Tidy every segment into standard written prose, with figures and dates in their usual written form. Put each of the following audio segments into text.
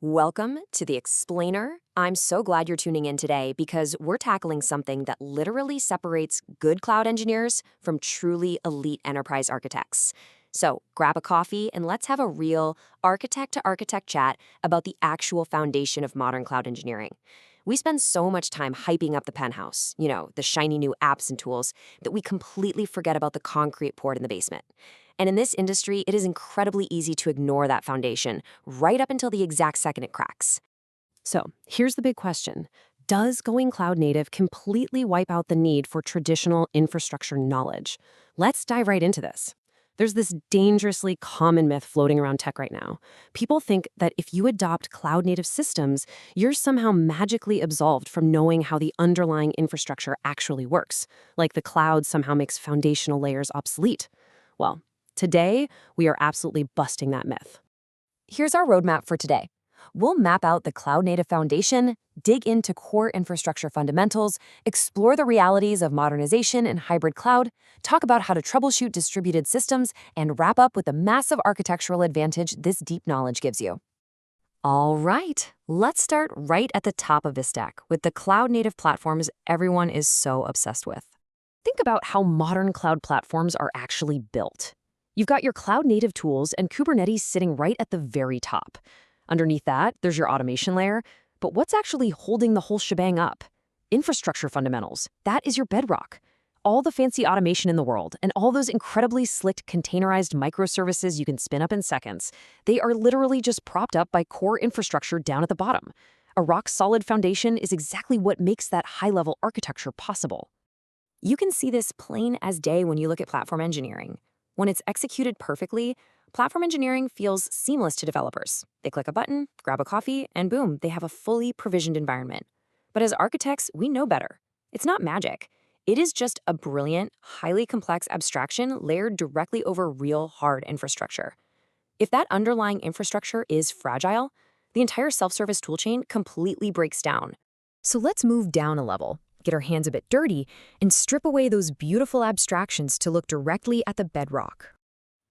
Welcome to The Explainer. I'm so glad you're tuning in today because we're tackling something that literally separates good cloud engineers from truly elite enterprise architects. So grab a coffee and let's have a real architect to architect chat about the actual foundation of modern cloud engineering. We spend so much time hyping up the penthouse, the shiny new apps and tools, that we completely forget about the concrete poured in the basement. And in this industry, it is incredibly easy to ignore that foundation right up until the exact second it cracks. So here's the big question. Does going cloud native completely wipe out the need for traditional infrastructure knowledge? Let's dive right into this. There's this dangerously common myth floating around tech right now. People think that if you adopt cloud native systems, you're somehow magically absolved from knowing how the underlying infrastructure actually works, like the cloud somehow makes foundational layers obsolete. Well, today, we are absolutely busting that myth. Here's our roadmap for today. We'll map out the cloud-native foundation, dig into core infrastructure fundamentals, explore the realities of modernization and hybrid cloud, talk about how to troubleshoot distributed systems, and wrap up with the massive architectural advantage this deep knowledge gives you. All right, let's start right at the top of this stack with the cloud-native platforms everyone is so obsessed with. Think about how modern cloud platforms are actually built. You've got your cloud-native tools and Kubernetes sitting right at the very top. Underneath that, there's your automation layer. But what's actually holding the whole shebang up? Infrastructure fundamentals. That is your bedrock. All the fancy automation in the world and all those incredibly slick containerized microservices you can spin up in seconds, they are literally just propped up by core infrastructure down at the bottom. A rock-solid foundation is exactly what makes that high-level architecture possible. You can see this plain as day when you look at platform engineering. When it's executed perfectly, platform engineering feels seamless to developers. They click a button, grab a coffee, and boom, they have a fully provisioned environment. But as architects, we know better. It's not magic. It is just a brilliant, highly complex abstraction layered directly over real, hard infrastructure. If that underlying infrastructure is fragile, the entire self-service toolchain completely breaks down. So let's move down a level, get our hands a bit dirty, and strip away those beautiful abstractions to look directly at the bedrock.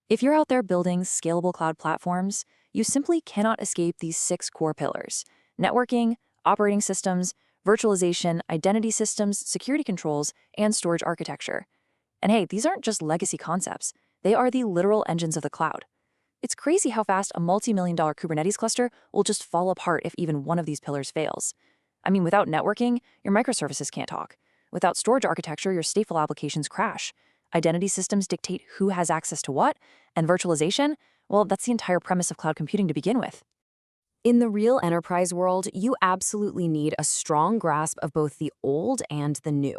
If you're out there building scalable cloud platforms, you simply cannot escape these 6 core pillars: networking, operating systems, virtualization, identity systems, security controls, and storage architecture. And hey, these aren't just legacy concepts. They are the literal engines of the cloud. It's crazy how fast a multi-million-dollar Kubernetes cluster will just fall apart if even one of these pillars fails. I mean, without networking, your microservices can't talk. Without storage architecture, your stateful applications crash. Identity systems dictate who has access to what, and virtualization, well, that's the entire premise of cloud computing to begin with. In the real enterprise world, you absolutely need a strong grasp of both the old and the new.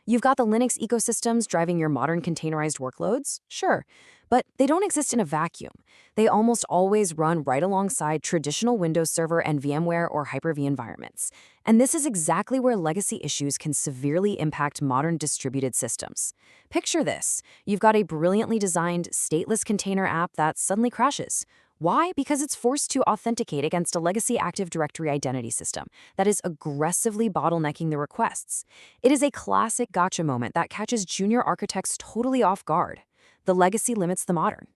You've got the Linux ecosystems driving your modern containerized workloads, sure, but they don't exist in a vacuum. They almost always run right alongside traditional Windows Server and VMware or Hyper-V environments. And this is exactly where legacy issues can severely impact modern distributed systems. Picture this. You've got a brilliantly designed stateless container app that suddenly crashes. Why? Because it's forced to authenticate against a legacy Active Directory identity system that is aggressively bottlenecking the requests. It is a classic gotcha moment that catches junior architects totally off guard. The legacy limits the modern.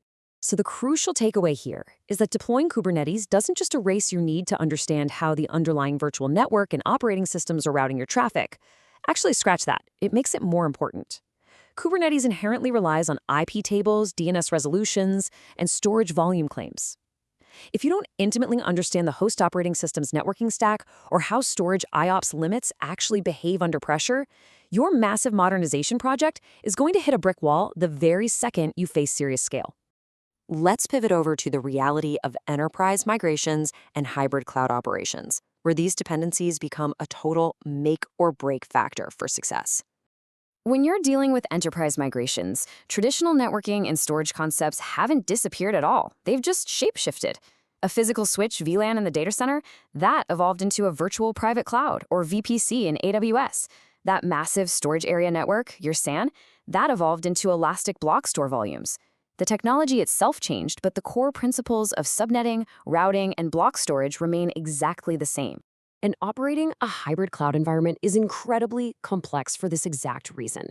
So the crucial takeaway here is that deploying Kubernetes doesn't just erase your need to understand how the underlying virtual network and operating systems are routing your traffic. Actually, scratch that. It makes it more important. Kubernetes inherently relies on IP tables, DNS resolutions, and storage volume claims. If you don't intimately understand the host operating system's networking stack or how storage IOPS limits actually behave under pressure, your massive modernization project is going to hit a brick wall the very second you face serious scale. Let's pivot over to the reality of enterprise migrations and hybrid cloud operations, where these dependencies become a total make or break factor for success. When you're dealing with enterprise migrations, traditional networking and storage concepts haven't disappeared at all. They've just shape-shifted. A physical switch VLAN in the data center, that evolved into a virtual private cloud, or VPC in AWS. That massive storage area network, your SAN, that evolved into elastic block store volumes. The technology itself changed, but the core principles of subnetting, routing, and block storage remain exactly the same. And operating a hybrid cloud environment is incredibly complex for this exact reason.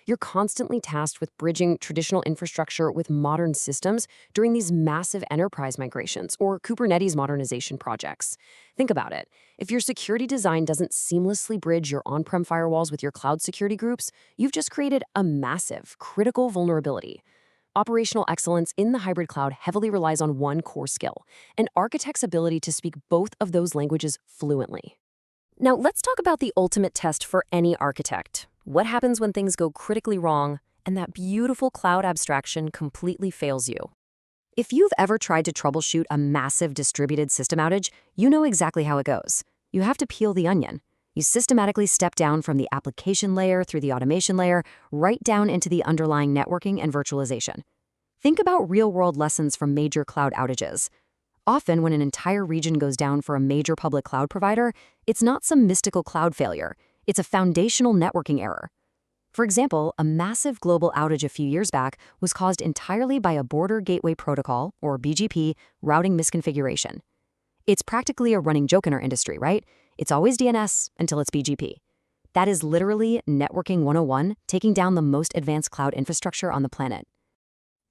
You're constantly tasked with bridging traditional infrastructure with modern systems during these massive enterprise migrations or Kubernetes modernization projects. Think about it. If your security design doesn't seamlessly bridge your on-prem firewalls with your cloud security groups, you've just created a massive, critical vulnerability. Operational excellence in the hybrid cloud heavily relies on one core skill, an architect's ability to speak both of those languages fluently. Now, let's talk about the ultimate test for any architect. What happens when things go critically wrong and that beautiful cloud abstraction completely fails you? If you've ever tried to troubleshoot a massive distributed system outage, you know exactly how it goes. You have to peel the onion. You systematically step down from the application layer through the automation layer, right down into the underlying networking and virtualization. Think about real-world lessons from major cloud outages. Often, when an entire region goes down for a major public cloud provider, it's not some mystical cloud failure. It's a foundational networking error. For example, a massive global outage a few years back was caused entirely by a Border Gateway Protocol, or BGP, routing misconfiguration. It's practically a running joke in our industry, right? It's always DNS until it's BGP. That is literally Networking 101, taking down the most advanced cloud infrastructure on the planet.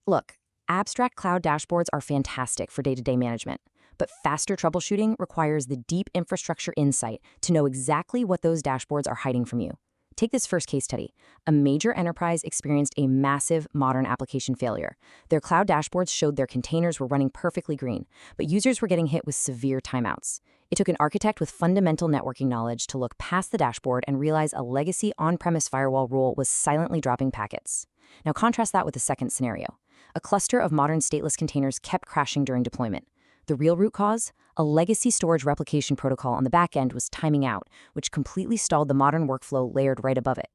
Look, abstract cloud dashboards are fantastic for day-to-day management, but faster troubleshooting requires the deep infrastructure insight to know exactly what those dashboards are hiding from you. Take this first case study. A major enterprise experienced a massive modern application failure. Their cloud dashboards showed their containers were running perfectly green, but users were getting hit with severe timeouts. It took an architect with fundamental networking knowledge to look past the dashboard and realize a legacy on-premise firewall rule was silently dropping packets. Now contrast that with the second scenario. A cluster of modern stateless containers kept crashing during deployment. The real root cause? A legacy storage replication protocol on the back end was timing out, which completely stalled the modern workflow layered right above it.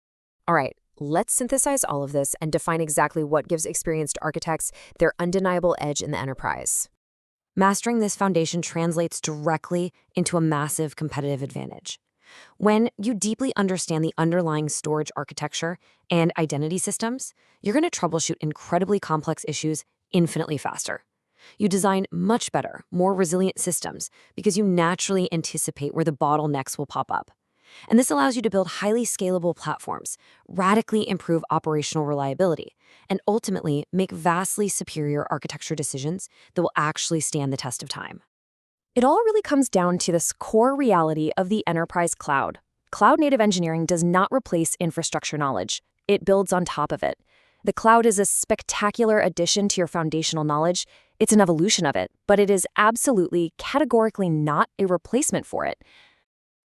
All right, let's synthesize all of this and define exactly what gives experienced architects their undeniable edge in the enterprise. Mastering this foundation translates directly into a massive competitive advantage. When you deeply understand the underlying storage architecture and identity systems, you're going to troubleshoot incredibly complex issues infinitely faster. You design much better, more resilient systems because you naturally anticipate where the bottlenecks will pop up. And this allows you to build highly scalable platforms, radically improve operational reliability, and ultimately make vastly superior architecture decisions that will actually stand the test of time. It all really comes down to this core reality of the enterprise cloud. Cloud-native engineering does not replace infrastructure knowledge. It builds on top of it. The cloud is a spectacular addition to your foundational knowledge. It's an evolution of it, but it is absolutely, categorically not a replacement for it.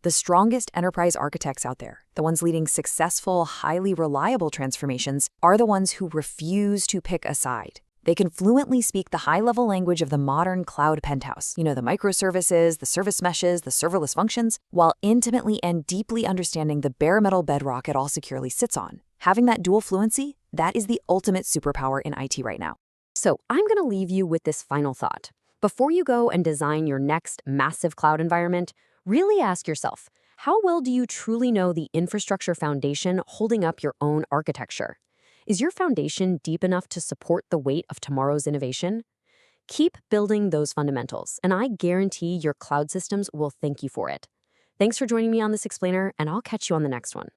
The strongest enterprise architects out there, the ones leading successful, highly reliable transformations, are the ones who refuse to pick a side. They can fluently speak the high-level language of the modern cloud penthouse, the microservices, the service meshes, the serverless functions, while intimately and deeply understanding the bare metal bedrock it all securely sits on. Having that dual fluency, that is the ultimate superpower in IT right now. So I'm going to leave you with this final thought. Before you go and design your next massive cloud environment, really ask yourself, how well do you truly know the infrastructure foundation holding up your own architecture? Is your foundation deep enough to support the weight of tomorrow's innovation? Keep building those fundamentals, and I guarantee your cloud systems will thank you for it. Thanks for joining me on this explainer, and I'll catch you on the next one.